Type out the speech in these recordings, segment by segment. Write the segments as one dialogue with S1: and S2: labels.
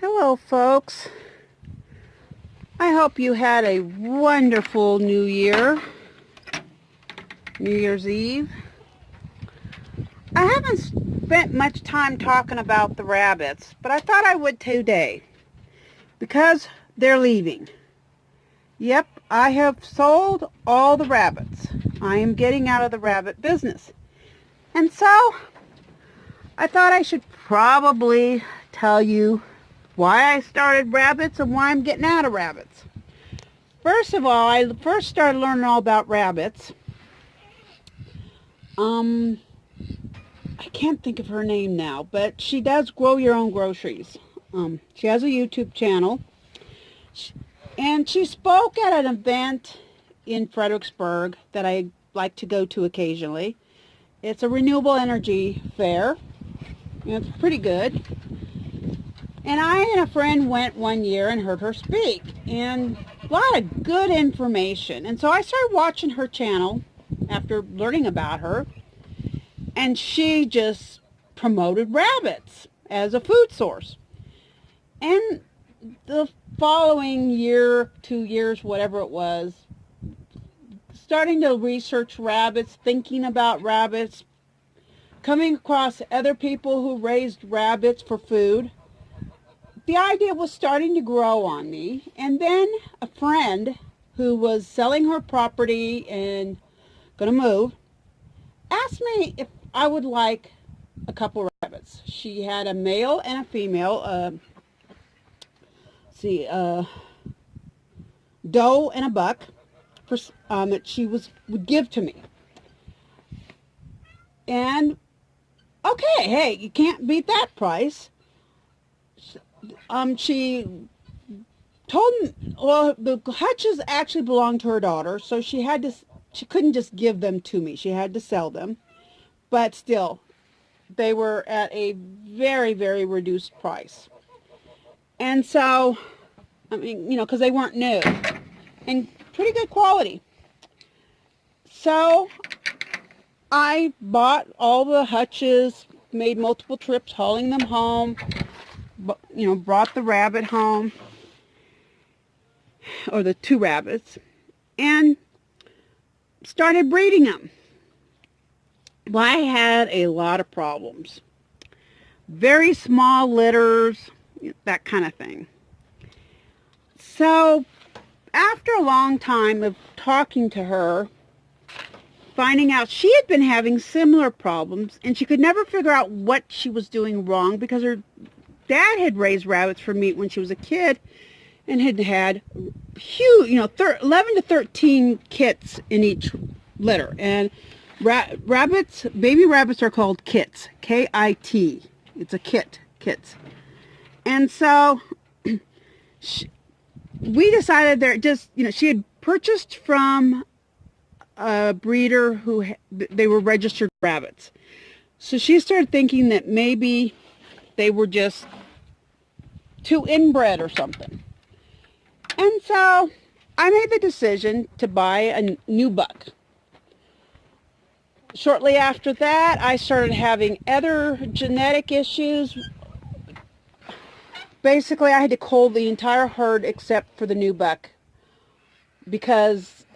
S1: Hello, folks. I hope you had a wonderful New Year, New Year's Eve. I haven't spent much time talking about the rabbits, but I thought I would today because they're leaving. Yep, I have sold all the rabbits. I am getting out of the rabbit business. And so I thought I should probably tell you why I started rabbits and why I'm getting out of rabbits. First of all, I first started learning all about rabbits. I can't think of her name now, but she does grow your own groceries. She has a YouTube channel, and she spoke at an event in Fredericksburg that I like to go to occasionally. It's a renewable energy fair, and it's pretty good. And I and a friend went one year and heard her speak, and a lot of good information. And so I started watching her channel after learning about her, and she just promoted rabbits as a food source. And the following year, 2 years, whatever it was, starting to research rabbits, thinking about rabbits, coming across other people who raised rabbits for food, the idea was starting to grow on me. And then a friend who was selling her property and going to move asked me if I would like a couple rabbits. She had a male and a female, doe and a buck, that she would give to me. And okay, hey, you can't beat that price. She told me, well, the hutches actually belonged to her daughter, so she couldn't just give them to me. She had to sell them. But still, they were at a very, very reduced price. And so, I mean, because they weren't new and pretty good quality. So I bought all the hutches, made multiple trips hauling them home, brought the rabbit home, or the 2 rabbits, and started breeding them. Well, I had a lot of problems. Very small litters, that kind of thing. So after a long time of talking to her, finding out she had been having similar problems, and she could never figure out what she was doing wrong because her dad had raised rabbits for meat when she was a kid and had huge, 11 to 13 kits in each litter. And baby rabbits are called kits, K-I-T. It's a kits. And so we decided she had purchased from a breeder who they were registered rabbits. So she started thinking that maybe they were just too inbred or something. And so I made the decision to buy a new buck. Shortly after that, I started having other genetic issues. Basically, I had to cull the entire herd except for the new buck because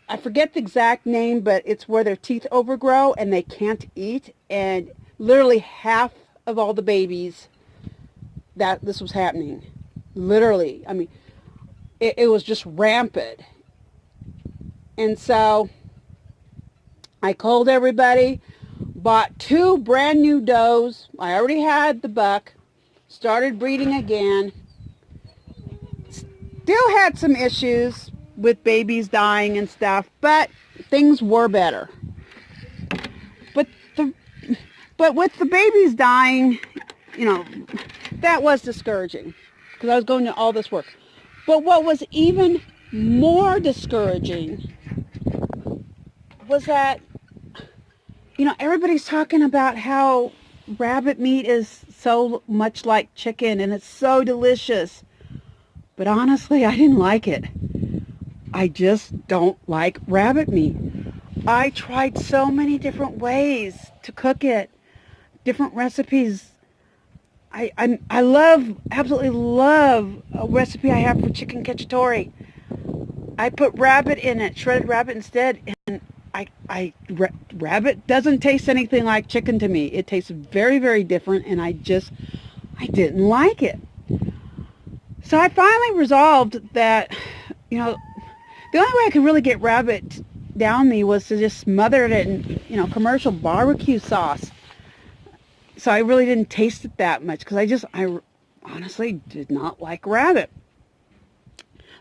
S1: I forget the exact name, but it's where their teeth overgrow and they can't eat. And literally half of all the babies that this was happening. Literally. I mean, it was just rampant. And so I called everybody, bought 2 brand new does. I already had the buck, started breeding again. Still had some issues with babies dying and stuff, but things were better. But with the babies dying, that was discouraging because I was going to all this work. But what was even more discouraging was that, everybody's talking about how rabbit meat is so much like chicken and it's so delicious. But honestly, I didn't like it. I just don't like rabbit meat. I tried so many different ways to cook it, different recipes. I love, absolutely love a recipe I have for chicken cacciatore. I put rabbit in it, shredded rabbit instead, and rabbit doesn't taste anything like chicken to me. It tastes very, very different, and I didn't like it. So I finally resolved that, you know, the only way I could really get rabbit down me was to just smother it in, commercial barbecue sauce. So I really didn't taste it that much because I honestly did not like rabbit.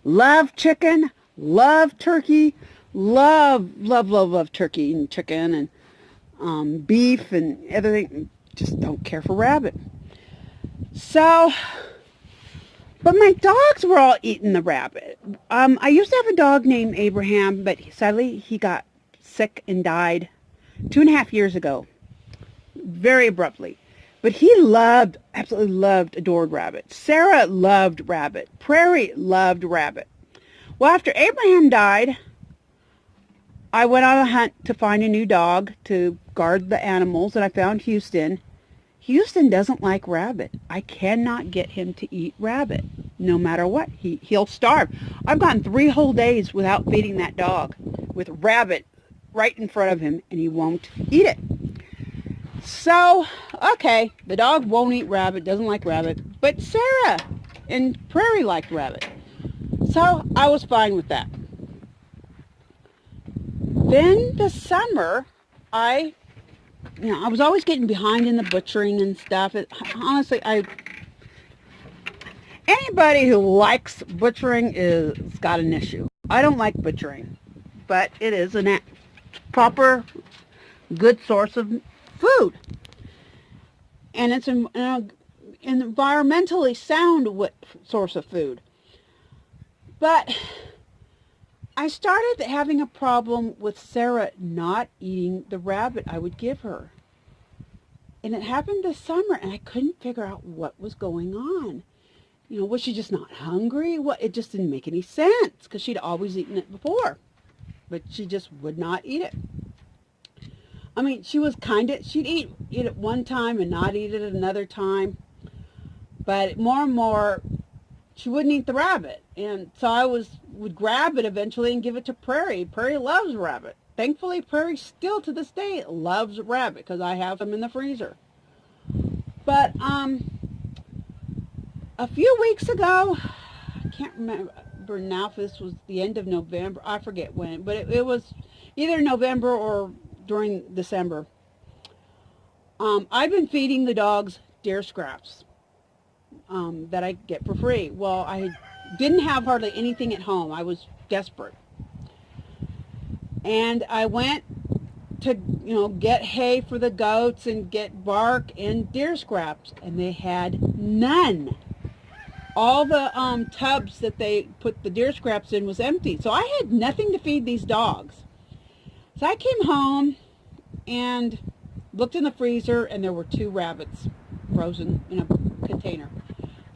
S1: Love chicken, love turkey, love turkey and chicken and beef and everything. Just don't care for rabbit. So, but my dogs were all eating the rabbit. I used to have a dog named Abraham, but sadly he got sick and died 2.5 years ago, very abruptly. But he absolutely loved, adored rabbit. Sarah loved rabbit. Prairie loved rabbit. Well, after Abraham died, I went on a hunt to find a new dog to guard the animals, and I found Houston. Houston doesn't like rabbit. I cannot get him to eat rabbit, no matter what. He'll starve. I've gone 3 whole days without feeding that dog with rabbit right in front of him, and he won't eat it. So, okay, the dog won't eat rabbit, doesn't like rabbit, but Sarah and Prairie liked rabbit. So I was fine with that. Then the summer, I was always getting behind in the butchering and stuff. Honestly, anybody who likes butchering is got an issue. I don't like butchering, but it is a proper, good source of food. And it's an environmentally sound source of food. But I started having a problem with Sarah not eating the rabbit I would give her. And it happened this summer, and I couldn't figure out what was going on. Was she just not hungry? It just didn't make any sense, because she'd always eaten it before. But she just would not eat it. I mean, she was she'd eat it one time and not eat it another time. But more and more, she wouldn't eat the rabbit. And so I would grab it eventually and give it to Prairie. Prairie loves rabbit. Thankfully, Prairie still to this day loves rabbit because I have them in the freezer. But a few weeks ago, I can't remember now if this was the end of November. I forget when, but it was either November or during December. I've been feeding the dogs deer scraps that I get for free. Well, I didn't have hardly anything at home. I was desperate. And I went to, get hay for the goats and get bark and deer scraps, and they had none. All the tubs that they put the deer scraps in was empty. So I had nothing to feed these dogs. So I came home and looked in the freezer, and there were 2 rabbits frozen in a container.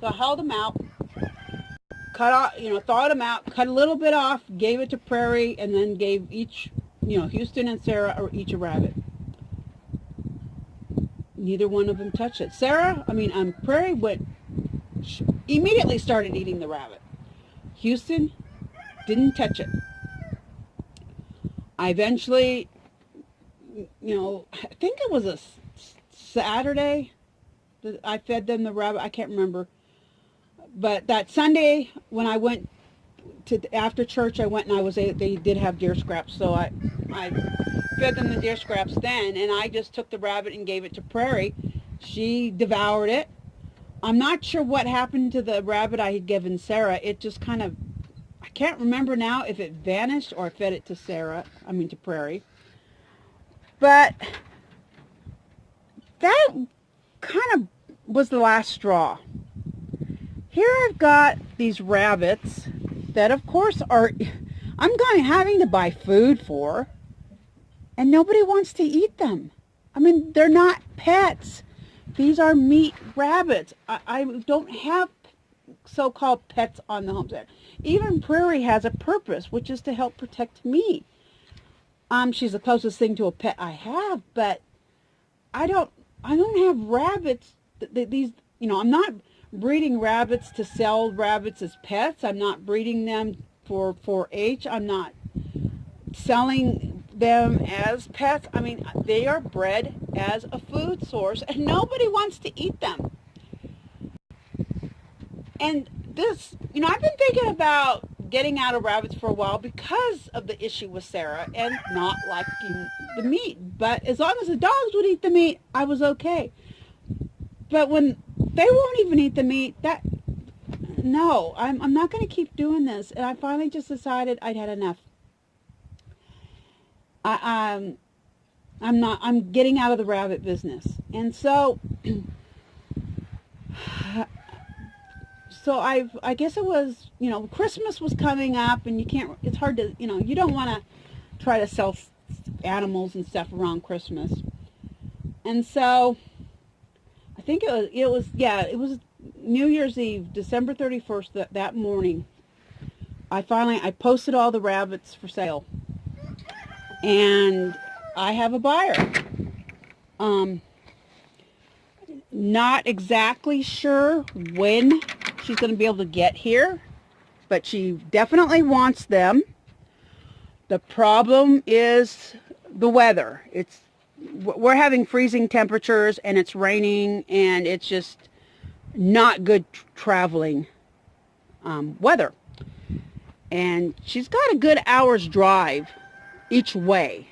S1: So I hauled them out, thawed them out, cut a little bit off, gave it to Prairie, and then gave each, Houston and Sarah each a rabbit. Neither one of them touched it. Prairie immediately started eating the rabbit. Houston didn't touch it. I eventually, I think it was a Saturday that I fed them the rabbit. I can't remember. But that Sunday when I went to after church, I went and they did have deer scraps. So I fed them the deer scraps then, and I just took the rabbit and gave it to Prairie. She devoured it. I'm not sure what happened to the rabbit I had given Sarah. It just kind of, I can't remember now if it vanished or I fed it to Prairie. But that kind of was the last straw. Here I've got these rabbits that, of course, having to buy food for, and nobody wants to eat them. They're not pets. These are meat rabbits. I don't have so-called pets on the homestead. Even Prairie has a purpose, which is to help protect me. She's the closest thing to a pet I have, but I don't have rabbits. These I'm not breeding rabbits to sell rabbits as pets. I'm not breeding them for 4-H. I'm not selling them as pets. I mean, they are bred as a food source, and nobody wants to eat them. And this, I've been thinking about getting out of rabbits for a while because of the issue with Sarah and not liking the meat. But as long as the dogs would eat the meat, I was okay. But when they won't even eat the meat, no, I'm not going to keep doing this. And I finally just decided I'd had enough. I'm getting out of the rabbit business. And so I guess it was, Christmas was coming up, and it's hard to, you don't want to try to sell animals and stuff around Christmas. And so I think it was New Year's Eve, December 31st, that morning. I posted all the rabbits for sale, and I have a buyer. Not exactly sure when she's going to be able to get here, but she definitely wants them. The problem is the weather. We're having freezing temperatures, and it's raining, and it's just not good traveling weather. And she's got a good hour's drive each way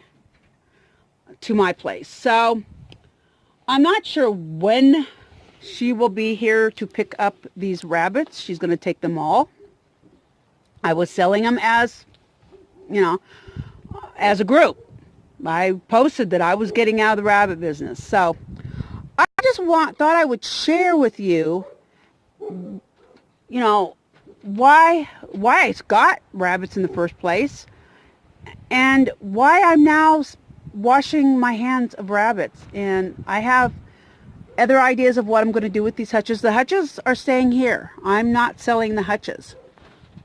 S1: to my place. So I'm not sure when she will be here to pick up these rabbits. She's going to take them all. I was selling them as a group. I posted that I was getting out of the rabbit business. So I just thought I would share with you, why I got rabbits in the first place, and why I'm now washing my hands of rabbits. And I have other ideas of what I'm going to do with these hutches. The hutches are staying here. I'm not selling the hutches.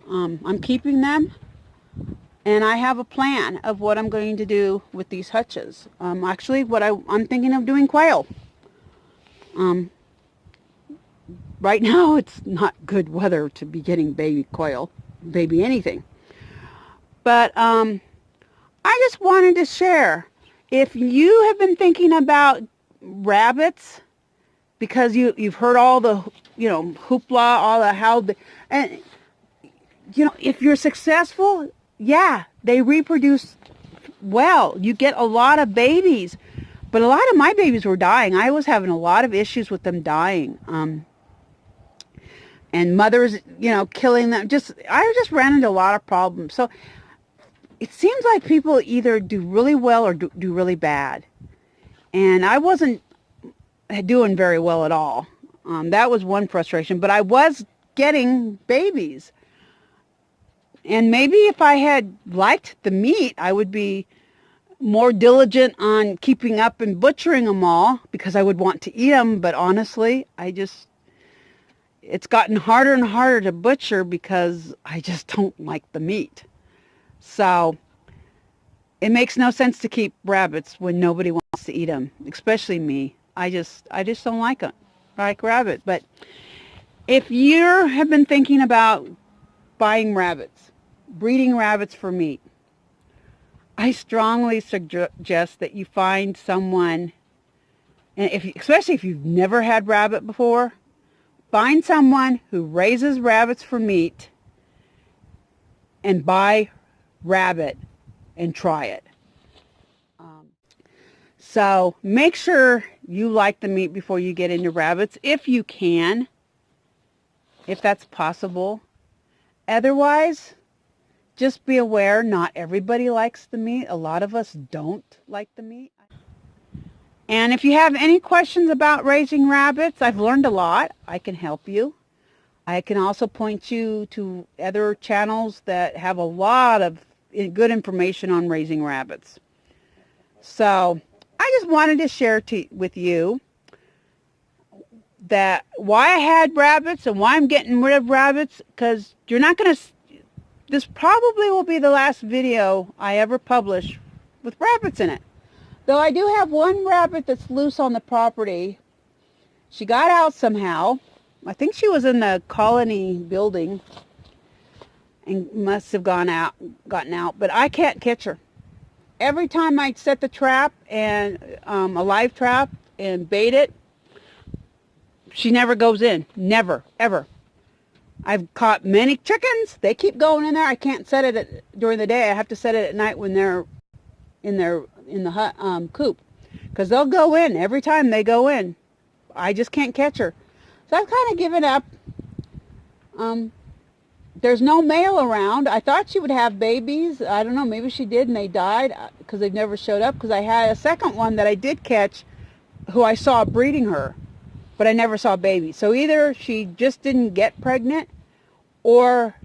S1: I'm keeping them, and I have a plan of what I'm going to do with these hutches. Actually, I'm thinking of doing quail. Right now, it's not good weather to be getting baby quail, baby anything. But I just wanted to share. If you have been thinking about rabbits, because you've heard all the, hoopla, all the and if you're successful, yeah, they reproduce well. You get a lot of babies, but a lot of my babies were dying. I was having a lot of issues with them dying. And mothers, killing them. I just ran into a lot of problems. So it seems like people either do really well or do really bad. And I wasn't doing very well at all. That was one frustration. But I was getting babies. And maybe if I had liked the meat, I would be more diligent on keeping up and butchering them all, because I would want to eat them. But honestly, it's gotten harder and harder to butcher because I just don't like the meat. So it makes no sense to keep rabbits when nobody wants to eat them, especially me. I just don't like rabbit. But if you have been thinking about buying rabbits, breeding rabbits for meat, I strongly suggest that you find someone, and especially if you've never had rabbit before, find someone who raises rabbits for meat and buy rabbit and try it. So make sure you like the meat before you get into rabbits, if you can, if that's possible. Otherwise, just be aware, not everybody likes the meat. A lot of us don't like the meat. And if you have any questions about raising rabbits, I've learned a lot. I can help you. I can also point you to other channels that have a lot of good information on raising rabbits. So I just wanted to share with you that why I had rabbits and why I'm getting rid of rabbits, because you're not going to, this probably will be the last video I ever publish with rabbits in it. Though I do have one rabbit that's loose on the property, She got out somehow. I think she was in the colony building and must have gotten out, but I can't catch her. Every time I set the trap and a live trap and bait it, she never goes in. Never, ever. I've caught many chickens. They keep going in there. I can't set it during the day. I have to set it at night when they're in the hut, coop, because they'll go in every time they go in. I just can't catch her. So I've kind of given up. There's no male around. I thought she would have babies. I don't know. Maybe she did and they died because they've never showed up. Because I had a second one that I did catch who I saw breeding her, but I never saw babies. So either she just didn't get pregnant or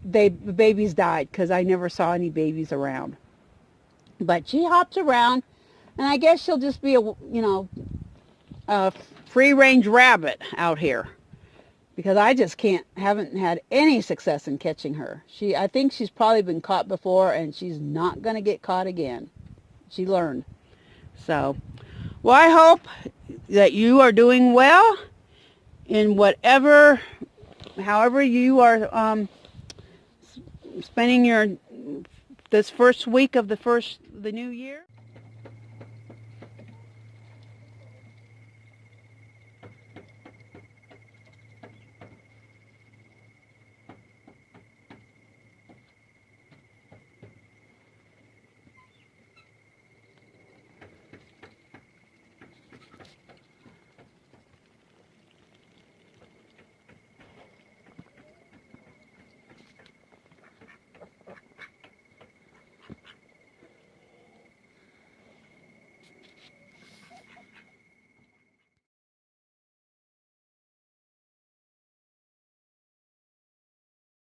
S1: the babies died because I never saw any babies around. But she hops around, and I guess she'll just be a free-range rabbit out here, because I just haven't had any success in catching her. I think she's probably been caught before, and she's not going to get caught again. She learned. So, well, I hope that you are doing well in however you are spending this first week of the new year.